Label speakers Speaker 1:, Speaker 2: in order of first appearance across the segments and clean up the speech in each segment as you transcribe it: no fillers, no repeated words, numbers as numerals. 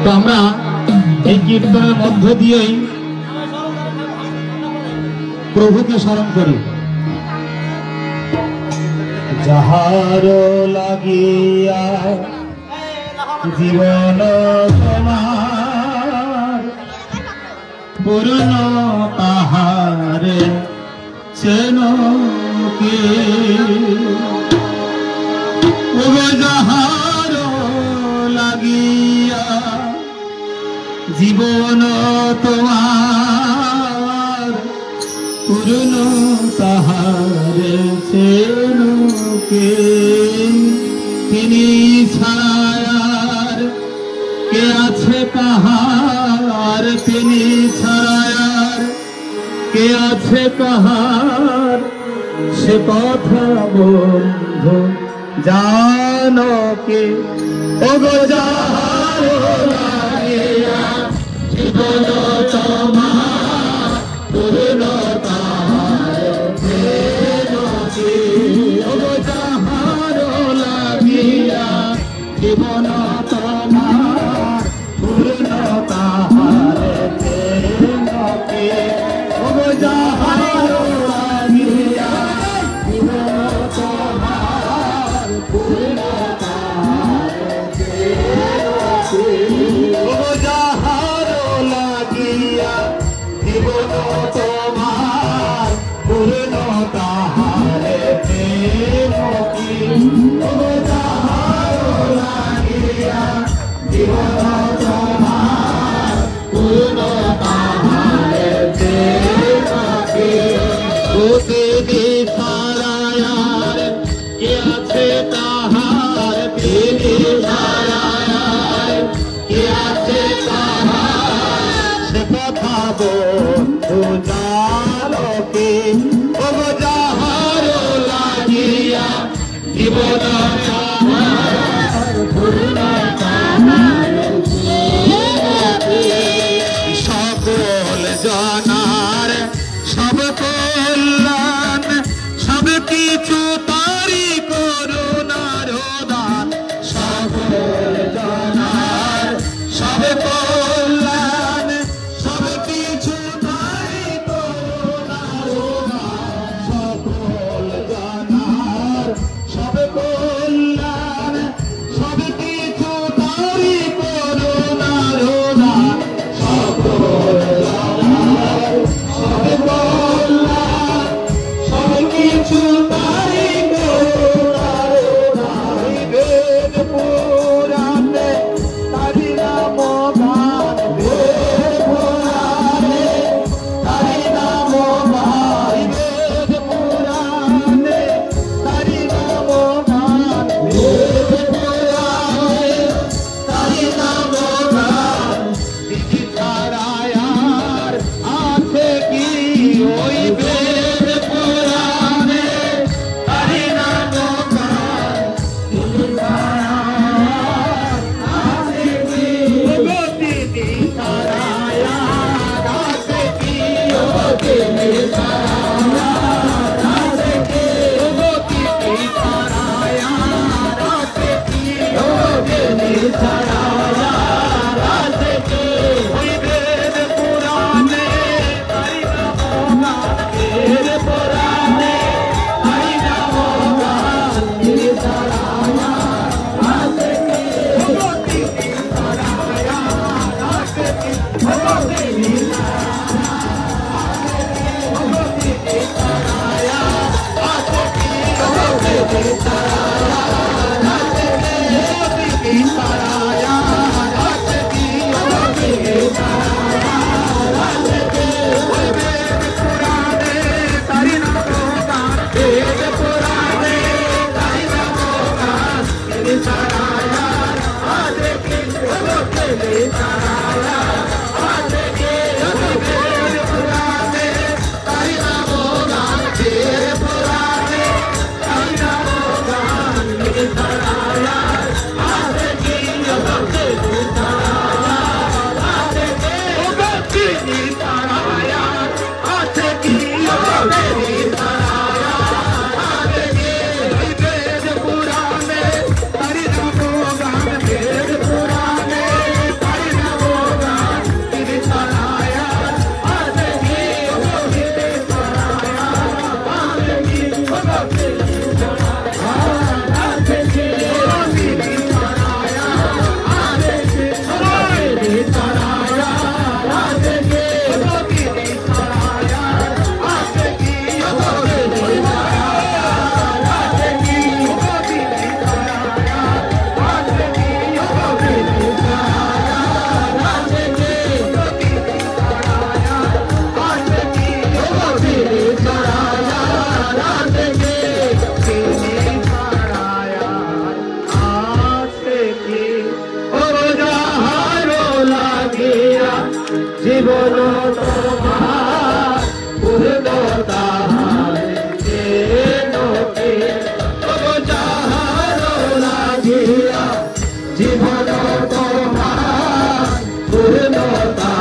Speaker 1: তো আমরা এই কীর্তনের মধ্য দিয়েই প্রভুকে স্মরণ করি। যাহার লাগিয়া জীবন তোমার পূর্ণ তাহারে চেন কে, যাহার লাগিয়া জীবন তোমার পূর্ণ তাহারে চেন কে, তিনি ছায়ার কে আছে কাহার, তিনি ছায়ার কে আছে কাহার, সে কথা বন্ধু জানো কে, ওগো যাহার লাগিয়া জীবন তোমার পূর্ণ তাহারে চেন কে, ওগো যাহার লাগিয়া জীবন তোমার পূর্ণ তাহারে চেন কে, ওগো যাহার লাগিয়া জীবন তোমার পূর্ণ তাহারে চেন কে, ওগো যাহার লাগিয়া জীবন তোমার পূর্ণ তাহারে চেন কে, ওগো যাহার লাগিয়া জীবন তোমার পূর্ণ তাহারে চেন কে, ওকে দিশারায়ার কে আছে তাহার, তিনি ছায়ার কে আছে তাহার, সে কথা বন্ধু জানো কে, ওগো যাহার লাগিয়া জীবন তোমার পূর্ণ তাহারে চেন কে, সকল জানার সব কল্যাণ সব কিছু তারি করুণার দান, সকল জানার সব কল্যাণ সব কিছু তারি করুণার দান, সকল জানার সব কল্যাণ সব কিছু তারি করুণার দান, সকল জানার সব কল্যাণ সব কিছু তারি করুণার দান, বেদ পুরাণে তারি নাম গান, বেদ পুরাণে তারি নাম গান, বেদ পুরাণে তারি নাম গান, বেদ পুরাণে তারি নাম গান, বিধি ছাড়ায়ার আছে কি ওই বেদ পুরাণে তারি নাম গান, বিধি ছাড়ায়ার আছে কি, ওগো বিধি ছাড়ায়ার আছে কি, ওগো বিধি ছাড়ায়ার আছে কি, ওগো বিধি ছাড়ায়ার আছে কি, ওগো বিধি ছাড়ায়ার আছে কি, ওই বেদ পুরাণে তারি নাম গান, বেদ পুরাণে তারি নাম গান, বিধি ছাড়ায়ার আছে কি, ওগো বিধি ছাড়ায়ার আছে কি, ওগো বিধি বলো তোমার পূর্ণতা জীবন তোমার পূর্ণতা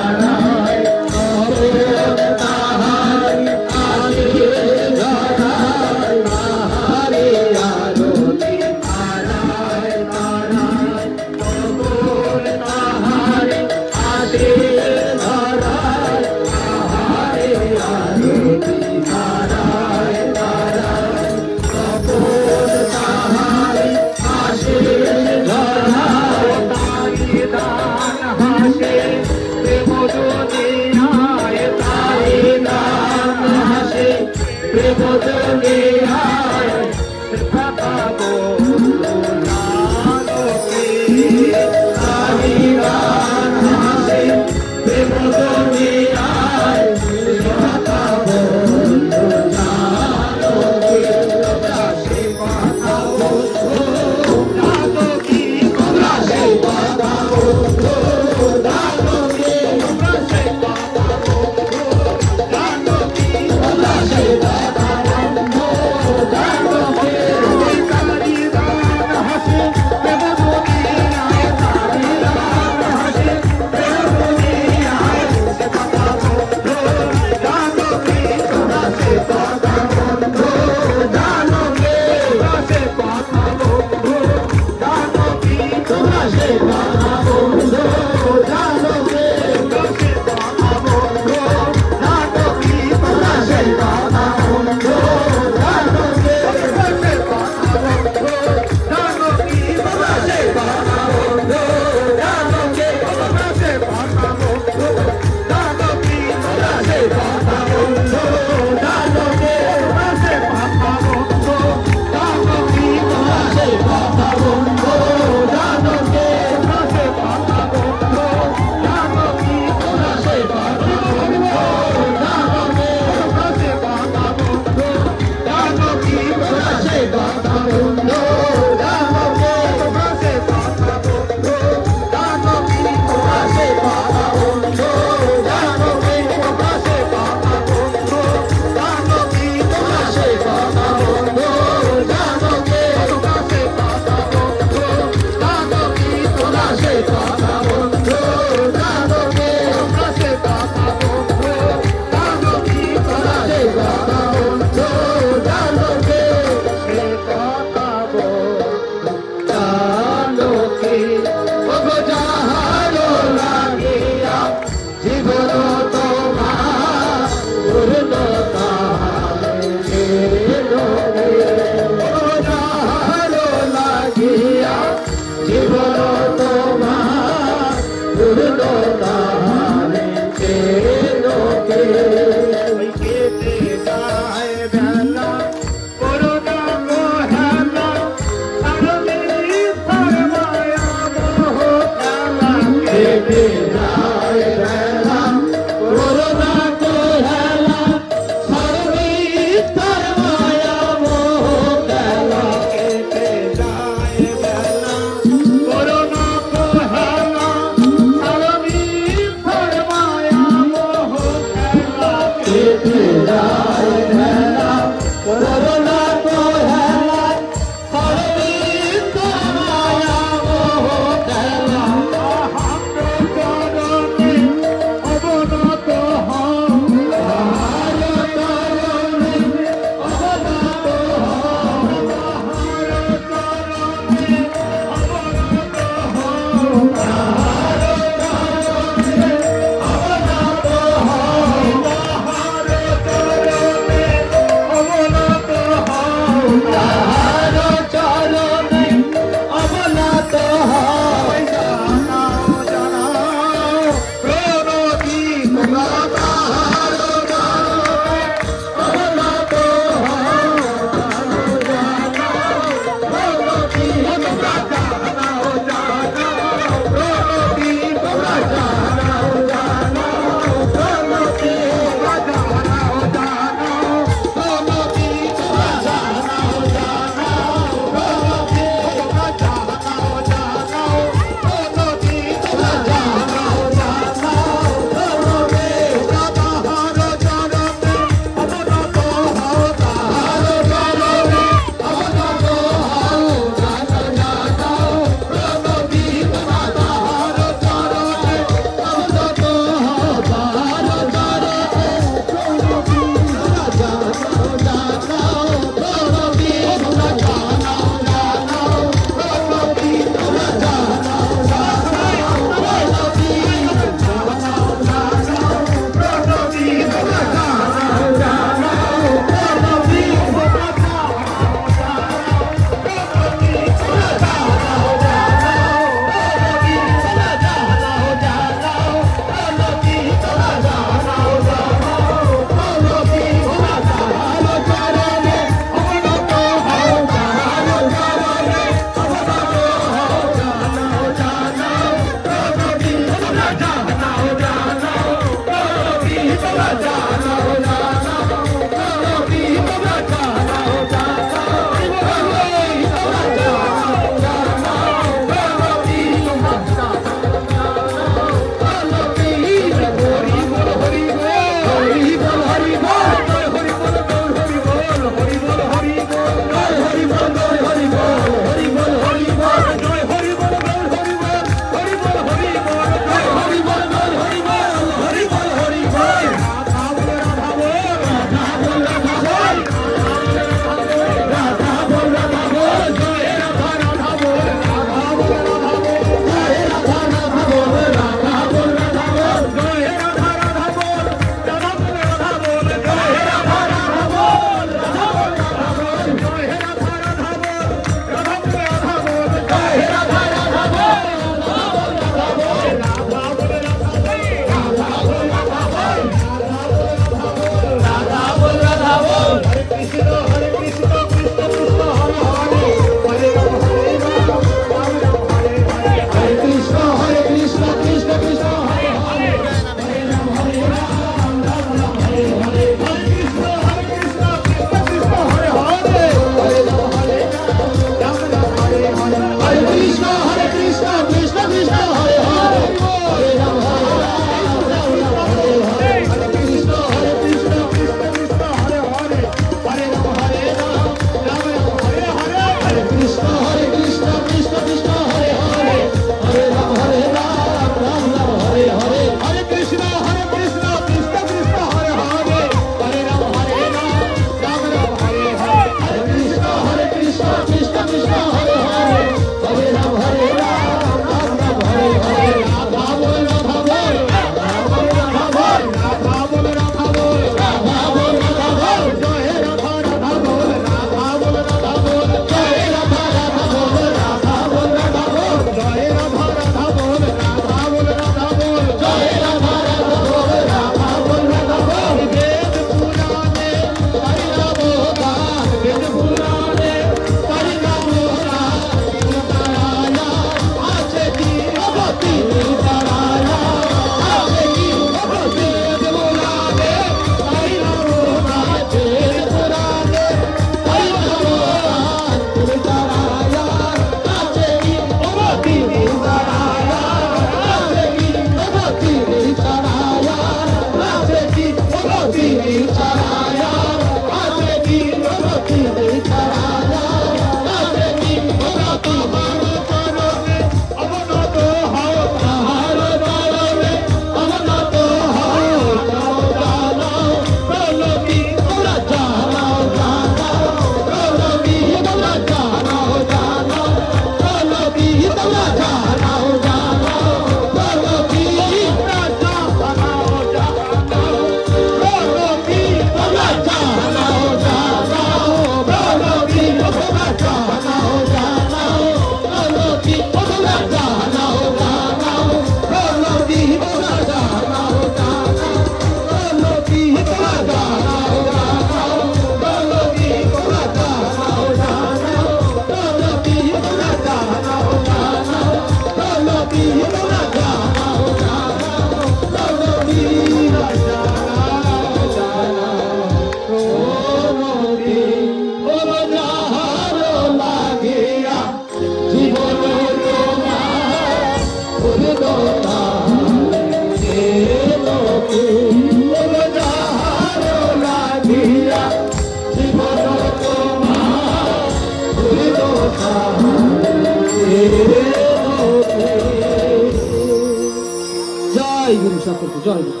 Speaker 2: জয় গুরু সকলকে, জয় গুরু,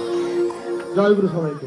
Speaker 2: জয় গুরু সবাইকে।